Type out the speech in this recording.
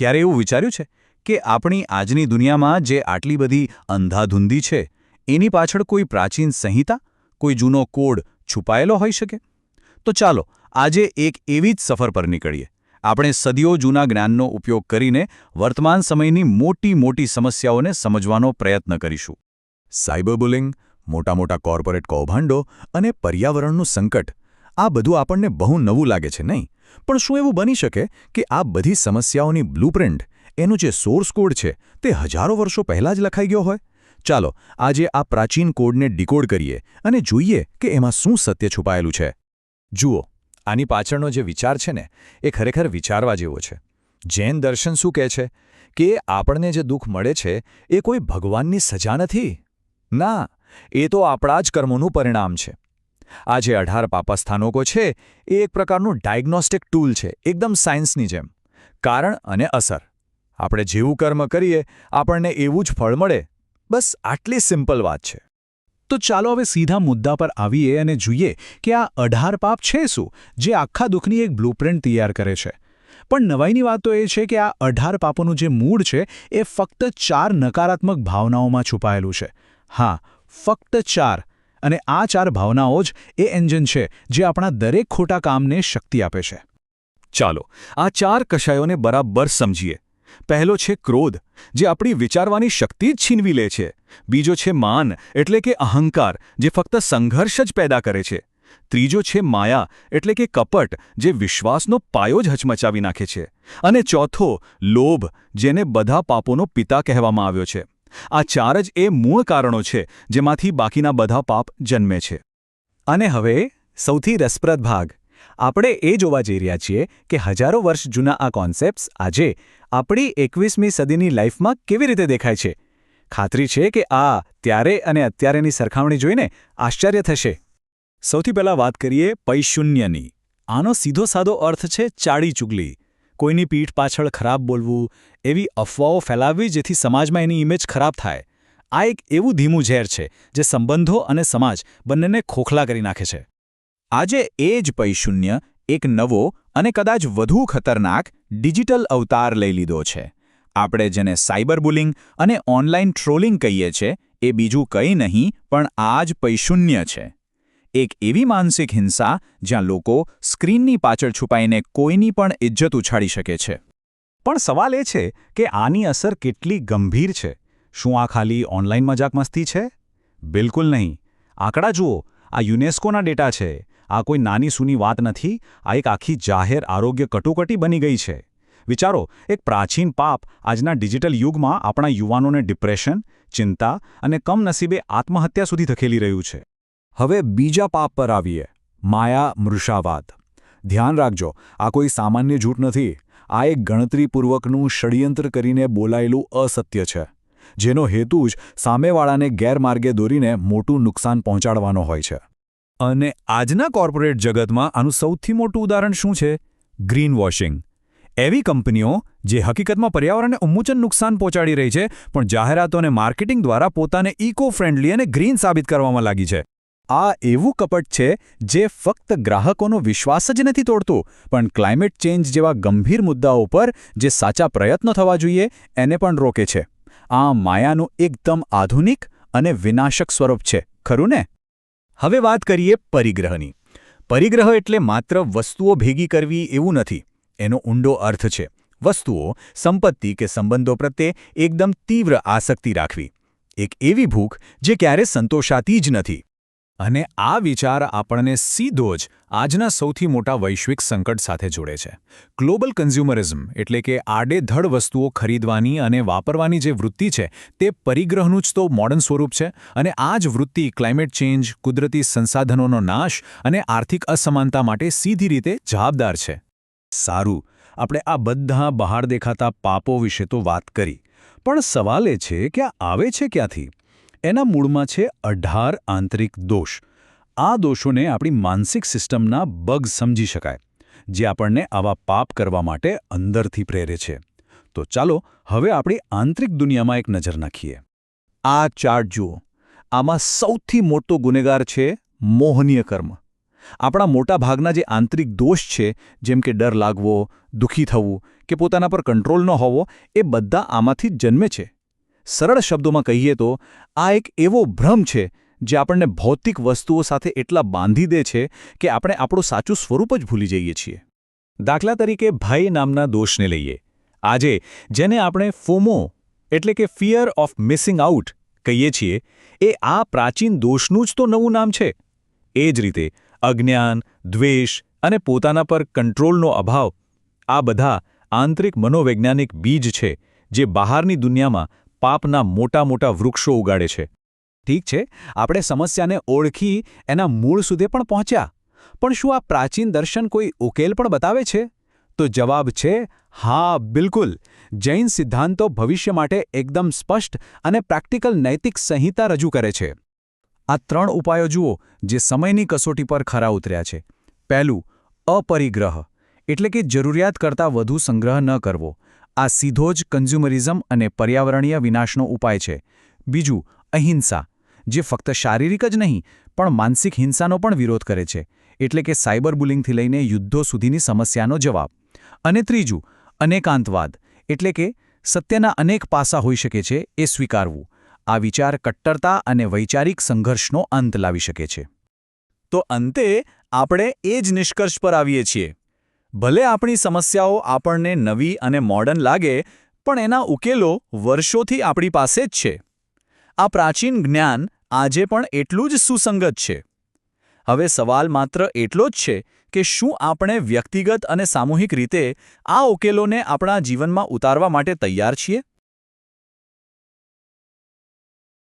ક્યારે એવું વિચાર્યું છે કે આપણી આજની દુનિયામાં જે આટલી બધી અંધાધૂંધી છે એની પાછળ કોઈ પ્રાચીન સંહિતા, કોઈ જૂનો કોડ છુપાયેલો હોઈ શકે? તો ચાલો આજે એક એવી જ સફર પર નીકળીએ. આપણે સદીઓ જૂના જ્ઞાનનો ઉપયોગ કરીને વર્તમાન સમયની મોટી મોટી સમસ્યાઓને સમજવાનો પ્રયત્ન કરીશું. સાયબર બુલિંગ, મોટા મોટા કોર્પોરેટ કૌભાંડો અને પર્યાવરણનું સંકટ, આ બધું આપણને બહુ નવું લાગે છે નહીં? પણ શું એવું બની શકે કે આ બધી સમસ્યાઓની બ્લુપ્રિન્ટ, એનું જે સોર્સ કોડ છે તે હજારો વર્ષો પહેલાં જ લખાઈ ગયો હોય? ચાલો આજે આ પ્રાચીન કોડને ડિકોડ કરીએ અને જોઈએ કે એમાં શું સત્ય છુપાયેલું છે. જુઓ, આની પાછળનો જે વિચાર છે ને એ ખરેખર વિચારવા જેવો છે. જૈન દર્શન શું કહે છે કે આપણને જે દુઃખ મળે છે એ કોઈ ભગવાનની સજા નથી. ના, એ તો આપણા જ કર્મોનું પરિણામ છે. આ જે 18 પાપસ્થાનકો છે એ એક પ્રકારનું ડાયગ્નોસ્ટિક ટૂલ છે, એકદમ સાયન્સની જેમ. કારણ અને અસર. આપણે જેવું કર્મ કરીએ આપણને એવું જ ફળ મળે. બસ આટલી સિમ્પલ વાત છે. તો ચાલો હવે સીધા મુદ્દા પર આવીએ અને જોઈએ કે આ 18 પાપ છે શું, જે આખા દુઃખની એક બ્લુપ્રિન્ટ તૈયાર કરે છે. પણ નવાઈની વાત તો એ છે કે આ 18 પાપોનું જે મૂળ છે એ ફક્ત 4 નકારાત્મક ભાવનાઓમાં છુપાયેલું છે. હા, ફક્ત 4. અને આ 4 ભાવનાઓ જ એ એન્જિન છે જે આપણા દરેક ખોટા કામને શક્તિ આપે છે. ચાલો આ 4 કશાયોને બરાબર સમજીએ. પહેલો છે ક્રોધ, જે આપણી વિચારવાની શક્તિ જ છીનવી લે છે. બીજો છે માન, એટલે કે અહંકાર, જે ફક્ત સંઘર્ષ જ પેદા કરે છે. ત્રીજો છે માયા, એટલે કે કપટ, જે વિશ્વાસનો પાયો જ હચમચાવી નાખે છે. અને ચોથો લોભ, જેને બધા પાપોનો પિતા કહેવામાં આવ્યો છે. આ 4 જ એ મૂળ કારણો છે જેમાંથી બાકીના બધા પાપ જન્મે છે. અને હવે સૌથી રસપ્રદ ભાગ. આપણે એ જોવા જઈ રહ્યા છીએ કે હજારો વર્ષ જૂના આ કોન્સેપ્ટ્સ આજે આપણી 21મી સદીની લાઈફમાં કેવી રીતે દેખાય છે. ખાતરી છે કે આ ત્યારે અને અત્યારેની સરખામણી જોઈને આશ્ચર્ય થશે. સૌથી પહેલાં વાત કરીએ પૈશુન્યની. આનો સીધો સાદો અર્થ છે ચાડી ચુગલી. કોઈની પીઠ પાછળ ખરાબ બોલવું, એવી અફવાઓ ફેલાવવી જેથી સમાજમાં એની ઇમેજ ખરાબ થાય. આ એક એવું ધીમું ઝેર છે જે સંબંધો અને સમાજ બંનેને ખોખલા કરી નાખે છે. આજે એ જ પૈશુન્ય એક નવો અને કદાચ વધુ ખતરનાક ડિજિટલ અવતાર લઈ લીધો છે. આપણે જેને સાયબર બુલિંગ અને ઓનલાઈન ટ્રોલિંગ કહીએ છીએ એ બીજું કંઈ નહીં પણ આ જ પૈશુન્ય છે. એક એવી માનસિક હિંસા જ્યાં લોકો સ્ક્રીનની પાછળ છુપાઈને કોઈની પણ ઇજ્જત ઉછાળી શકે છે. પણ સવાલ એ છે કે આની અસર કેટલી ગંભીર છે. શું આ ખાલી ઓનલાઈન મજાક મસ્તી છે? બિલકુલ નહીં. આંકડા જુઓ, આ યુનેસ્કોના ડેટા છે. આ કોઈ નાની સૂની વાત નથી. આ એક આખી જાહેર આરોગ્ય કટોકટી બની ગઈ છે. વિચારો, એક પ્રાચીન પાપ આજના ડિજિટલ યુગમાં આપણા યુવાનોને ડિપ્રેશન, ચિંતા અને કમનસીબે આત્મહત્યા સુધી ધકેલી રહ્યું છે. હવે બીજા પાપ પર આવીએ, માયા મૃષાવાદ. ધ્યાન રાખજો, આ કોઈ સામાન્ય જૂઠ નથી. આ એક ગણતરીપૂર્વકનું ષડયંત્ર કરીને બોલાયેલું અસત્ય છે, જેનો હેતુ જ સામેવાળાને ગેરમાર્ગે દોરીને મોટું નુકસાન પહોંચાડવાનો હોય છે. અને આજના કોર્પોરેટ જગતમાં આનું સૌથી મોટું ઉદાહરણ શું છે? Green washing. એવી કંપનીઓ જે હકીકતમાં પર્યાવરણને ઉન્મૂચન નુકસાન પહોંચાડી રહી છે પણ જાહેરાતો અને માર્કેટિંગ દ્વારા પોતાને ઇકો ફ્રેન્ડલી અને ગ્રીન સાબિત કરવામાં લાગી છે. આ એવું કપટ છે જે ફક્ત ગ્રાહકોનો વિશ્વાસ જ નથી તોડતું, પણ ક્લાઇમેટ ચેન્જ જેવા ગંભીર મુદ્દાઓ પર જે સાચા પ્રયત્નો થવા જોઈએ એને પણ રોકે છે. આ માયાનું એકદમ આધુનિક અને વિનાશક સ્વરૂપ છે, ખરું ને? હવે વાત કરીએ પરિગ્રહની. પરિગ્રહ એટલે માત્ર વસ્તુઓ ભેગી કરવી એવું નથી. એનો ઊંડો અર્થ છે વસ્તુઓ, સંપત્તિ કે સંબંધો પ્રત્યે એકદમ તીવ્ર આસક્તિ રાખવી. એક એવી ભૂખ જે ક્યારે સંતોષાતી જ નથી. અને આ વિચાર આપણને સીધો જ આજના સૌથી મોટા વૈશ્વિક સંકટ સાથે જોડે છે. ગ્લોબલ કન્ઝ્યુમરિઝમ, એટલે કે આડેધડ વસ્તુઓ ખરીદવાની અને વાપરવાની જે વૃત્તિ છે તે પરિગ્રહનું જ તો મોડર્ન સ્વરૂપ છે. અને આ જ વૃત્તિ ક્લાઇમેટ ચેન્જ, કુદરતી સંસાધનોનો નાશ અને આર્થિક અસમાનતા માટે સીધી રીતે જવાબદાર છે. સારું, આપણે આ બધા બહાર દેખાતા પાપો વિશે તો વાત કરી, પણ સવાલ એ છે કે આ આવે છે ક્યાંથી? એના મૂળમાં છે 18 આંતરિક દોષ. આ દોષોને આપણી માનસિક સિસ્ટમના બગ સમજી શકાય, જે આપણને આવા પાપ કરવા માટે અંદરથી પ્રેરે છે. તો ચાલો હવે આપણી આંતરિક દુનિયામાં એક નજર નાખીએ. આ ચાર્ટ જુઓ. આમાં સૌથી મોટો ગુનેગાર છે મોહનીય કર્મ. આપણા મોટા ભાગના જે આંતરિક દોષ છે, જેમ કે ડર લાગવો, દુઃખી થવું કે પોતાના પર કંટ્રોલ ન હોવો, એ બધા આમાંથી જ જન્મે છે. સરળ શબ્દોમાં કહીએ તો આ એક એવો ભ્રમ છે જે આપણને ભૌતિક વસ્તુઓ સાથે એટલા બાંધી દે છે કે આપણે આપણું સાચું સ્વરૂપ જ ભૂલી જઈએ છીએ. દાખલા તરીકે ભય નામના દોષને લઈએ. આજે જેને આપણે ફોમો એટલે કે ફિયર ઓફ મિસિંગ આઉટ કહીએ છીએ, એ આ પ્રાચીન દોષનું જ તો નવું નામ છે. એ જ રીતે અજ્ઞાન, દ્વેષ અને પોતાના પર કંટ્રોલનો અભાવ, આ બધા આંતરિક મનોવૈજ્ઞાનિક બીજ છે જે બહારની દુનિયામાં પાપના મોટા મોટા વૃક્ષો ઉગાડે છે. ઠીક છે, આપણે સમસ્યાને ઓળખી એના મૂળ સુધી પણ પહોંચ્યા, પણ શું આ પ્રાચીન દર્શન કોઈ ઉકેલ પણ બતાવે છે? તો જવાબ છે હા, બિલકુલ. જૈન સિદ્ધાંતો ભવિષ્ય માટે એકદમ સ્પષ્ટ અને પ્રેક્ટિકલ નૈતિક સંહિતા રજૂ કરે છે. આ 3 ઉપાયો જુઓ જે સમયની કસોટી પર ખરા ઉતર્યા છે. પહેલું, અપરિગ્રહ એટલે કે જરૂરિયાત કરતાં વધુ સંગ્રહ ન કરવો. આ સીધો જ કન્ઝ્યુમરિઝમ અને પર્યાવરણીય વિનાશનો ઉપાય છે. બીજું, અહિંસા, જે ફક્ત શારીરિક જ નહીં પણ માનસિક હિંસાનો પણ વિરોધ કરે છે, એટલે કે સાયબર બુલિંગથી લઈને યુદ્ધો સુધીની સમસ્યાનો જવાબ. અને ત્રીજું, અનેકાંતવાદ એટલે કે સત્યના અનેક પાસા હોઈ શકે છે એ સ્વીકારવું. આ વિચાર કટ્ટરતા અને વૈચારિક સંઘર્ષનો અંત લાવી શકે છે. તો અંતે આપણે એ જ નિષ્કર્ષ પર આવીએ છીએ. ભલે આપણી સમસ્યાઓ આપણને નવી અને મોડર્ન લાગે, પણ એના ઉકેલો વર્ષોથી આપણી પાસે જ છે. આ પ્રાચીન જ્ઞાન આજે પણ એટલું જ સુસંગત છે. હવે સવાલ માત્ર એટલો જ છે કે શું આપણે વ્યક્તિગત અને સામૂહિક રીતે આ ઉકેલોને આપણા જીવનમાં ઉતારવા માટે તૈયાર છીએ?